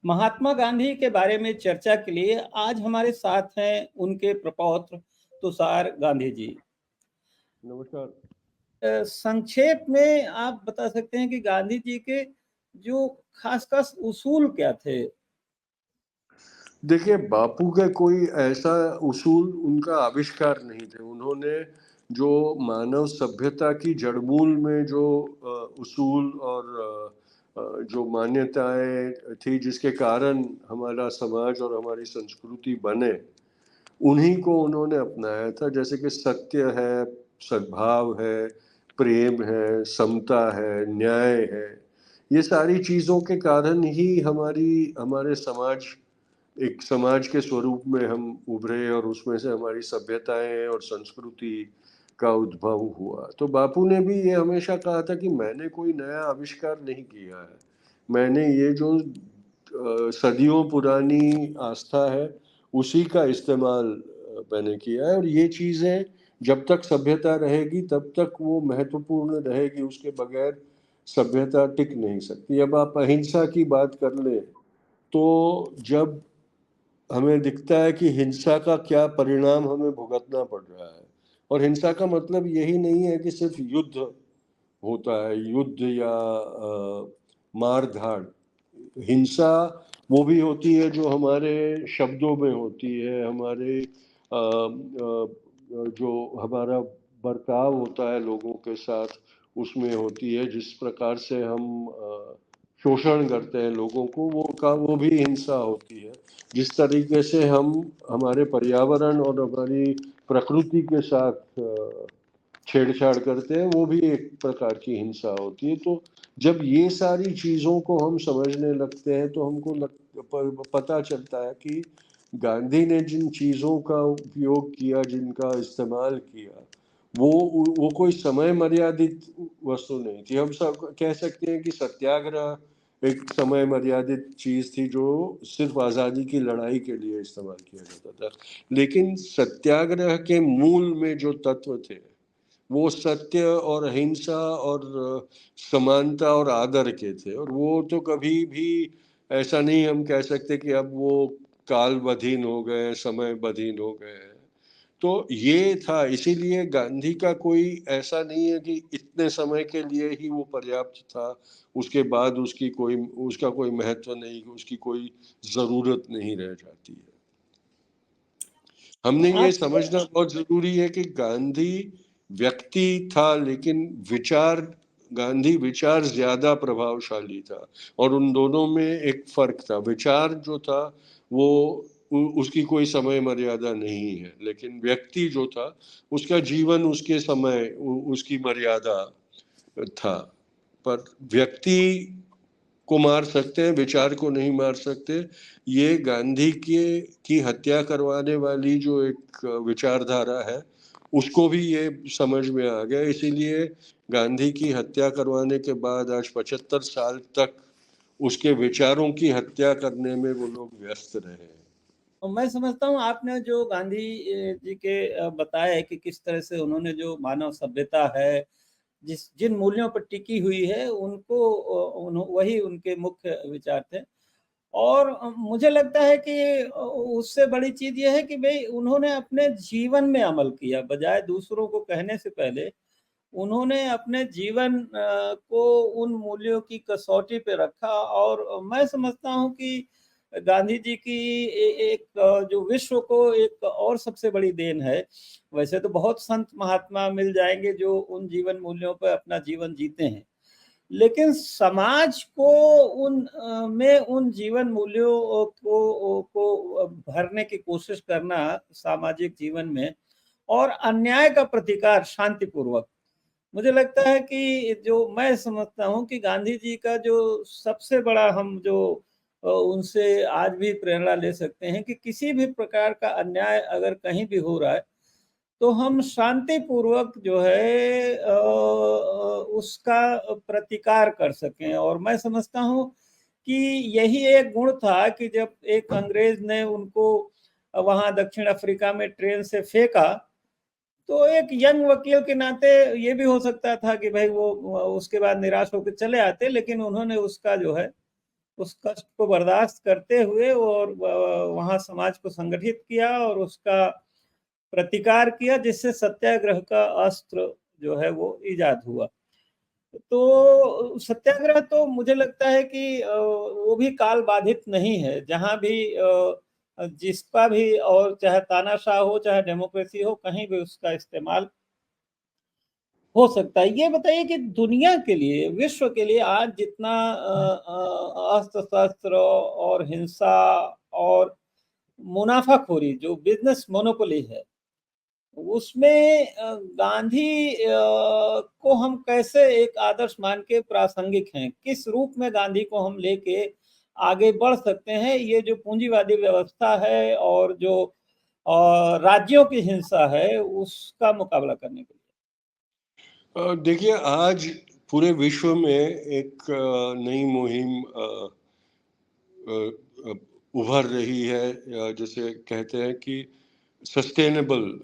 महात्मा गांधी के बारे में चर्चा के लिए आज हमारे साथ हैं उनके प्रपौत्र तुषार गांधी जी। नमस्कार। संक्षेप में आप बता सकते हैं कि गांधी जी के जो खास खास उसूल क्या थे? देखिए, बापू का कोई ऐसा उसूल, उनका आविष्कार नहीं थे। उन्होंने जो मानव सभ्यता की जड़मूल में जो उसूल और जो मान्यताएं थी जिसके कारण हमारा समाज और हमारी संस्कृति बने, उन्हीं को उन्होंने अपनाया था। जैसे कि सत्य है, सद्भाव है, प्रेम है, समता है, न्याय है। ये सारी चीज़ों के कारण ही हमारे एक समाज के स्वरूप में हम उभरे और उसमें से हमारी सभ्यताएं और संस्कृति का उद्भव हुआ। तो बापू ने भी ये हमेशा कहा था कि मैंने कोई नया आविष्कार नहीं किया है, मैंने ये जो सदियों पुरानी आस्था है उसी का इस्तेमाल मैंने किया है। और ये चीज़ें जब तक सभ्यता रहेगी तब तक वो महत्वपूर्ण रहेगी, उसके बगैर सभ्यता टिक नहीं सकती। अब आप अहिंसा की बात कर लें तो जब हमें दिखता है कि हिंसा का क्या परिणाम हमें भुगतना पड़ रहा है, और हिंसा का मतलब यही नहीं है कि सिर्फ युद्ध होता है, युद्ध या मार धाड़। हिंसा वो भी होती है जो हमारे शब्दों में होती है, हमारे जो हमारा बर्ताव होता है लोगों के साथ उसमें होती है, जिस प्रकार से हम शोषण करते हैं लोगों को, वो भी हिंसा होती है। जिस तरीके से हम हमारे पर्यावरण और हमारी प्रकृति के साथ छेड़छाड़ करते हैं, वो भी एक प्रकार की हिंसा होती है। तो जब ये सारी चीज़ों को हम समझने लगते हैं तो हमको पता चलता है कि गांधी ने जिन चीज़ों का उपयोग किया, जिनका इस्तेमाल किया, वो कोई समय मर्यादित वस्तु नहीं थी। हम सब कह सकते हैं कि सत्याग्रह एक समय मर्यादित चीज़ थी जो सिर्फ आज़ादी की लड़ाई के लिए इस्तेमाल किया जाता था, लेकिन सत्याग्रह के मूल में जो तत्व थे वो सत्य और अहिंसा और समानता और आदर के थे। और वो तो कभी भी ऐसा नहीं हम कह सकते कि अब वो काल बधीन हो गए, समय बधीन हो गए हैं। तो ये था, इसीलिए गांधी का कोई ऐसा नहीं है कि इतने समय के लिए ही वो पर्याप्त था, उसके बाद उसका कोई महत्व नहीं, उसकी कोई जरूरत नहीं रह जाती है। हमने ये आप समझना बहुत जरूरी है कि गांधी व्यक्ति था, लेकिन गांधी विचार ज्यादा प्रभावशाली था। और उन दोनों में एक फर्क था। विचार जो था वो उसकी कोई समय मर्यादा नहीं है, लेकिन व्यक्ति जो था उसका जीवन उसके समय उसकी मर्यादा था। पर व्यक्ति को मार सकते हैं, विचार को नहीं मार सकते। ये गांधी की हत्या करवाने वाली जो एक विचारधारा है उसको भी ये समझ में आ गया। इसीलिए गांधी की हत्या करवाने के बाद आज 75 साल तक उसके विचारों की हत्या करने में वो लोग व्यस्त रहे। मैं समझता हूँ आपने जो गांधी जी के बताया है कि किस तरह से उन्होंने जो मानव सभ्यता है, जिन मूल्यों पर टिकी हुई है, वही उनके मुख्य विचार थे। और मुझे लगता है कि उससे बड़ी चीज ये है कि भाई उन्होंने अपने जीवन में अमल किया, बजाय दूसरों को कहने से पहले उन्होंने अपने जीवन को उन मूल्यों की कसौटी पे रखा। और मैं समझता हूँ कि गांधी जी की एक जो विश्व को एक और सबसे बड़ी देन है। वैसे तो बहुत संत महात्मा मिल जाएंगे जो उन जीवन मूल्यों पर अपना जीवन जीते हैं, लेकिन समाज को में उन जीवन मूल्यों को भरने की कोशिश करना सामाजिक जीवन में, और अन्याय का प्रतिकार शांतिपूर्वक। मुझे लगता है कि जो मैं समझता हूँ कि गांधी जी का जो सबसे बड़ा हम जो उनसे आज भी प्रेरणा ले सकते हैं कि किसी भी प्रकार का अन्याय अगर कहीं भी हो रहा है तो हम शांतिपूर्वक जो है उसका प्रतिकार कर सकें। और मैं समझता हूँ कि यही एक गुण था कि जब एक अंग्रेज ने उनको वहां दक्षिण अफ्रीका में ट्रेन से फेंका, तो एक यंग वकील के नाते ये भी हो सकता था कि भाई वो उसके बाद निराश होकर चले आते, लेकिन उन्होंने उसका जो है उस कष्ट को बर्दाश्त करते हुए और वहाँ समाज को संगठित किया और उसका प्रतिकार किया, जिससे सत्याग्रह का अस्त्र जो है वो इजाद हुआ। तो सत्याग्रह तो मुझे लगता है कि वो भी काल बाधित नहीं है। जहाँ भी जिसका भी, और चाहे तानाशाह हो चाहे डेमोक्रेसी हो, कहीं भी उसका इस्तेमाल हो सकता है। ये बताइए कि दुनिया के लिए, विश्व के लिए आज जितना अस्त्र शस्त्र और हिंसा और मुनाफाखोरी, जो बिजनेस मोनोपोली है, उसमें गांधी को हम कैसे एक आदर्श मान के प्रासंगिक हैं? किस रूप में गांधी को हम लेके आगे बढ़ सकते हैं? ये जो पूंजीवादी व्यवस्था है और जो राज्यों की हिंसा है, उसका मुकाबला करने के देखिए, आज पूरे विश्व में एक नई मुहिम उभर रही है, जैसे कहते हैं कि सस्टेनेबल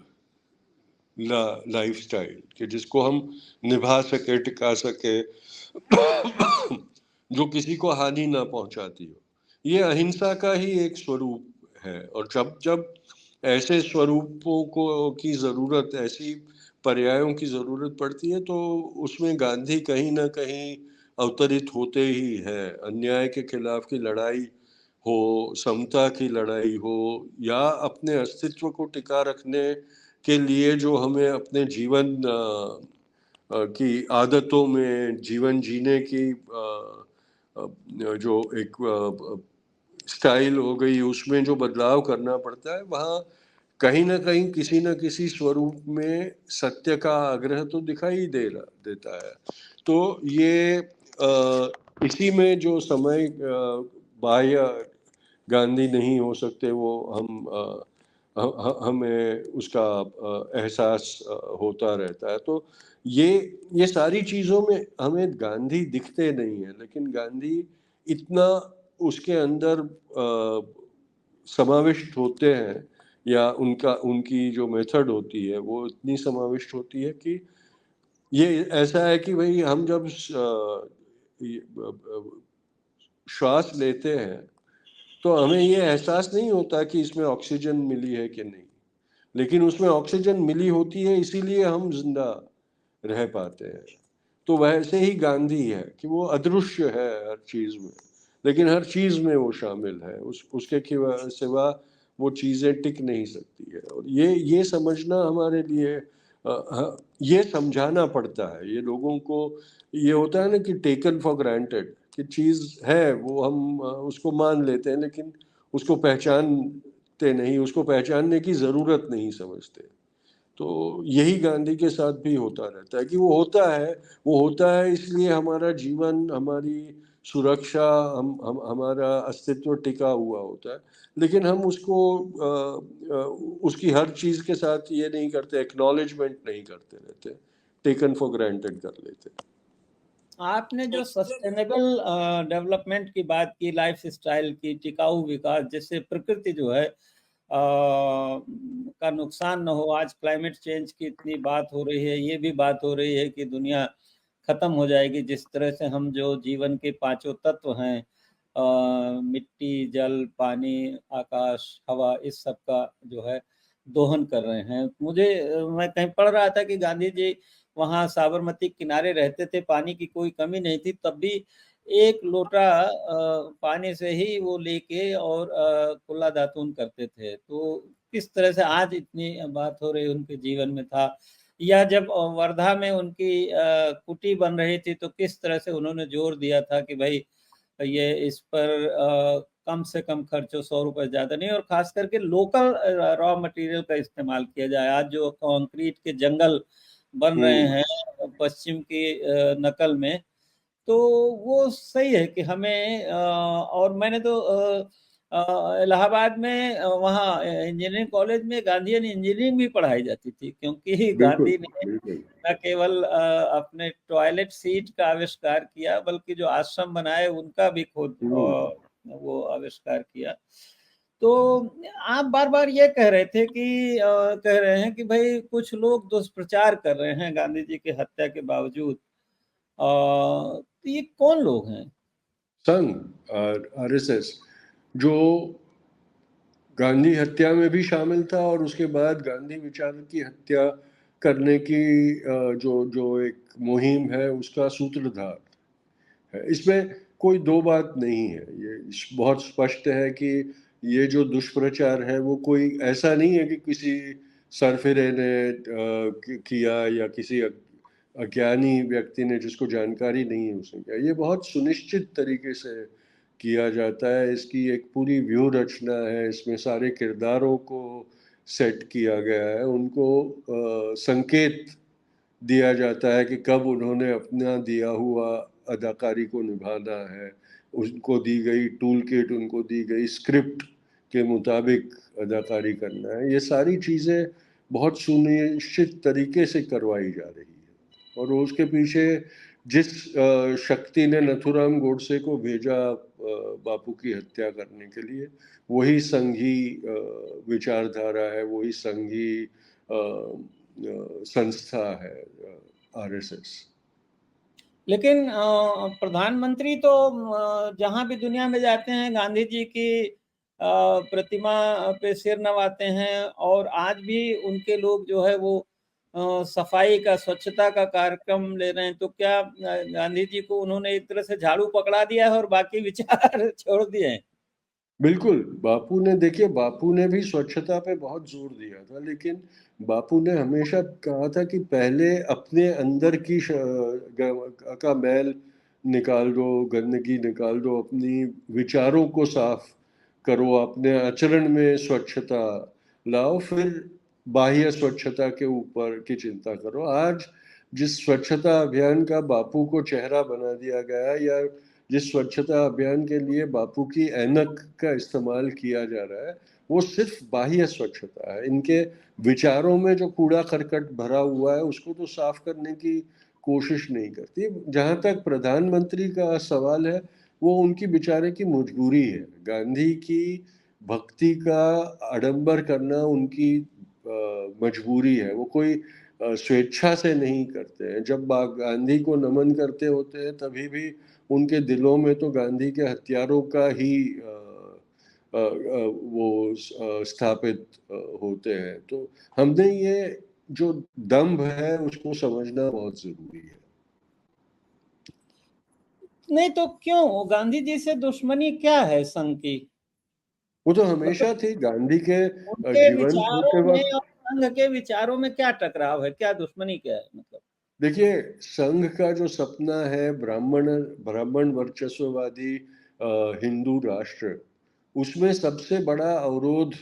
लाइफस्टाइल, कि जिसको हम निभा सके, टिका सके, जो किसी को हानि ना पहुंचाती हो। ये अहिंसा का ही एक स्वरूप है, और जब जब ऐसे स्वरूपों को की ज़रूरत, ऐसी पर्यायों की ज़रूरत पड़ती है, तो उसमें गांधी कहीं ना कहीं अवतरित होते ही है। अन्याय के खिलाफ की लड़ाई हो, समता की लड़ाई हो, या अपने अस्तित्व को टिका रखने के लिए जो हमें अपने जीवन की आदतों में, जीवन जीने की जो एक स्टाइल हो गई, उसमें जो बदलाव करना पड़ता है, वहाँ कहीं ना कहीं किसी न किसी स्वरूप में सत्य का आग्रह तो दिखाई देता है। तो ये इसी में जो समय बाह्य गांधी नहीं हो सकते, वो हमें उसका एहसास होता रहता है। तो ये सारी चीज़ों में हमें गांधी दिखते नहीं है, लेकिन गांधी इतना उसके अंदर समाविष्ट होते हैं, या उनकी जो मेथड होती है वो इतनी समाविष्ट होती है कि ये ऐसा है कि भाई हम जब श्वास लेते हैं, तो हमें ये एहसास नहीं होता कि इसमें ऑक्सीजन मिली है कि नहीं, लेकिन उसमें ऑक्सीजन मिली होती है, इसीलिए हम जिंदा रह पाते हैं। तो वैसे ही गांधी है कि वो अदृश्य है हर चीज में, लेकिन हर चीज में वो शामिल है। उसके सिवा वो चीजें टिक नहीं सकती है। और ये समझना हमारे लिए, ये समझाना पड़ता है ये लोगों को। ये होता है ना कि टेकन फॉर ग्रांटेड, कि चीज है वो हम उसको मान लेते हैं, लेकिन उसको पहचानते नहीं, उसको पहचानने की जरूरत नहीं समझते। तो यही गांधी के साथ भी होता रहता है कि वो होता है इसलिए हमारा जीवन, हमारी सुरक्षा, हमारा अस्तित्व टिका हुआ होता है। लेकिन हम उसको उसकी हर चीज के साथ ये नहीं करते, एक्नॉलेजमेंट नहीं करते रहते, टेकन फॉर ग्रांटेड कर लेते। आपने जो सस्टेनेबल डेवलपमेंट की बात की, लाइफ स्टाइल की, टिकाऊ विकास, जिससे प्रकृति जो है का नुकसान न हो। आज क्लाइमेट चेंज की इतनी बात हो रही है, ये भी बात हो रही है कि दुनिया खत्म हो जाएगी जिस तरह से हम जो जीवन के पांचों तत्व हैं, मिट्टी, जल, पानी, आकाश, हवा, इस सब का जो है दोहन कर रहे हैं। मैं कहीं पढ़ रहा था कि गांधी जी वहाँ साबरमती किनारे रहते थे, पानी की कोई कमी नहीं थी, तब भी एक लोटा पानी से ही वो लेके और कुल्ला दातून करते थे। तो किस तरह से आज इतनी बात हो रही उनके जीवन में था, या जब वर्धा में उनकी कुटी बन रही थी, तो किस तरह से उन्होंने जोर दिया था कि भाई ये इस पर कम से कम खर्चो, 100 रुपए ज्यादा नहीं, और खास करके लोकल रॉ मटेरियल का इस्तेमाल किया जाए। आज जो कंक्रीट के जंगल बन रहे हैं पश्चिम की नकल में, तो वो सही है कि हमें और मैंने तो इलाहाबाद में वहाँ इंजीनियरिंग कॉलेज में गांधीयन इंजीनियरिंग भी पढ़ाई जाती थी, क्योंकि बिल्कुल, गांधी ने बिल्कुल। न केवल अपने टॉयलेट सीट का आविष्कार किया, बल्कि जो आश्रम बनाए उनका भी खुद वो आविष्कार किया। तो आप बार बार ये कह रहे थे कि कह रहे हैं कि भाई कुछ लोग दुष्प्रचार कर रहे हैं गांधी जी की हत्या के बावजूद। तो ये कौन लोग हैं? संघ आरएसएस जो गांधी हत्या में भी शामिल था और उसके बाद गांधी विचार की हत्या करने की जो जो एक मुहिम है उसका सूत्रधार है। इसमें कोई दो बात नहीं है, ये बहुत स्पष्ट है कि ये जो दुष्प्रचार है वो कोई ऐसा नहीं है कि किसी सरफिरे ने किया या किसी अज्ञानी व्यक्ति ने जिसको जानकारी नहीं है उसने किया। ये बहुत सुनिश्चित तरीके से किया जाता है, इसकी एक पूरी व्यूह रचना है, इसमें सारे किरदारों को सेट किया गया है, उनको संकेत दिया जाता है कि कब उन्होंने अपना दिया हुआ अदाकारी को निभाना है, उनको दी गई टूल किट, उनको दी गई स्क्रिप्ट के मुताबिक अदाकारी करना है। ये सारी चीज़ें बहुत सुनिश्चित तरीके से करवाई जा रही है और उसके पीछे जिस शक्ति ने नथुराम गोडसे को भेजा बापू की हत्या करने के लिए, वही संघी विचारधारा है, वही संघी संस्था है आरएसएस। लेकिन प्रधानमंत्री तो जहाँ भी दुनिया में जाते हैं गांधी जी की प्रतिमा पे सिर नवाते हैं और आज भी उनके लोग जो है वो सफाई का, स्वच्छता का कार्यक्रम ले रहे हैं। तो क्या गांधी जी को उन्होंने एक तरह से झाड़ू पकड़ा दिया है और बाकी विचार छोड़ दिए हैं? बिल्कुल, बापू ने, देखिए बापू ने भी स्वच्छता पे बहुत जोर दिया था, लेकिन बापू ने हमेशा कहा था कि पहले अपने अंदर की का मैल निकाल दो, गंदगी निकाल दो, अपनी विचारों को साफ करो, अपने आचरण में स्वच्छता लाओ, फिर बाह्य स्वच्छता के ऊपर की चिंता करो। आज जिस स्वच्छता अभियान का बापू को चेहरा बना दिया गया, या जिस स्वच्छता अभियान के लिए बापू की ऐनक का इस्तेमाल किया जा रहा है, वो सिर्फ बाह्य स्वच्छता है। इनके विचारों में जो कूड़ा करकट भरा हुआ है उसको तो साफ करने की कोशिश नहीं करती। जहाँ तक प्रधानमंत्री का सवाल है, वो उनकी बेचारे की मजबूरी है। गांधी की भक्ति का आडंबर करना उनकी मजबूरी है, वो कोई स्वेच्छा से नहीं करते हैं। जब गांधी को नमन करते होते हैं तभी भी उनके दिलों में तो गांधी के हत्यारों का ही वो स्थापित होते हैं। तो हमने ये जो दंभ है उसको समझना बहुत जरूरी है। नहीं तो क्यों गांधी जी से दुश्मनी क्या है संघ की? वो तो हमेशा मतलब थी गांधी के उनके जीवन होते विचारों में वक्त। और संघ के विचारों में क्या टकराव है, क्या दुश्मनी क्या है मतलब? देखिए, संघ का जो सपना है ब्राह्मण ब्राह्मण वर्चस्ववादी हिंदू राष्ट्र, उसमें सबसे बड़ा अवरोध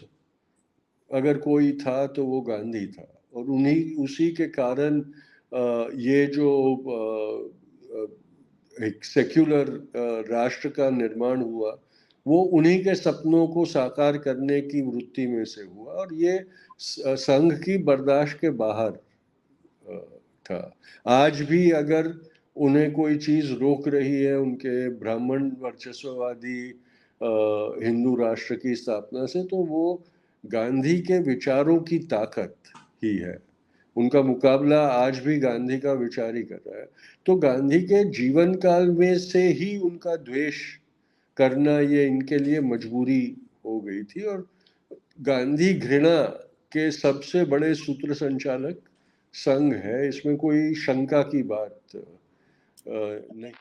अगर कोई था तो वो गांधी था। और उन्हीं उसी के कारण ये जो एक सेक्युलर राष्ट्र का निर्माण हुआ, वो उन्हीं के सपनों को साकार करने की वृत्ति में से हुआ, और ये संघ की बर्दाश्त के बाहर था। आज भी अगर उन्हें कोई चीज रोक रही है उनके ब्राह्मण वर्चस्ववादी हिंदू राष्ट्र की स्थापना से, तो वो गांधी के विचारों की ताकत ही है। उनका मुकाबला आज भी गांधी का विचार ही कर रहा है। तो गांधी के जीवन काल में से ही उनका द्वेष करना ये इनके लिए मजबूरी हो गई थी। और गांधी घृणा के सबसे बड़े सूत्र संचालक संघ है, इसमें कोई शंका की बात नहीं।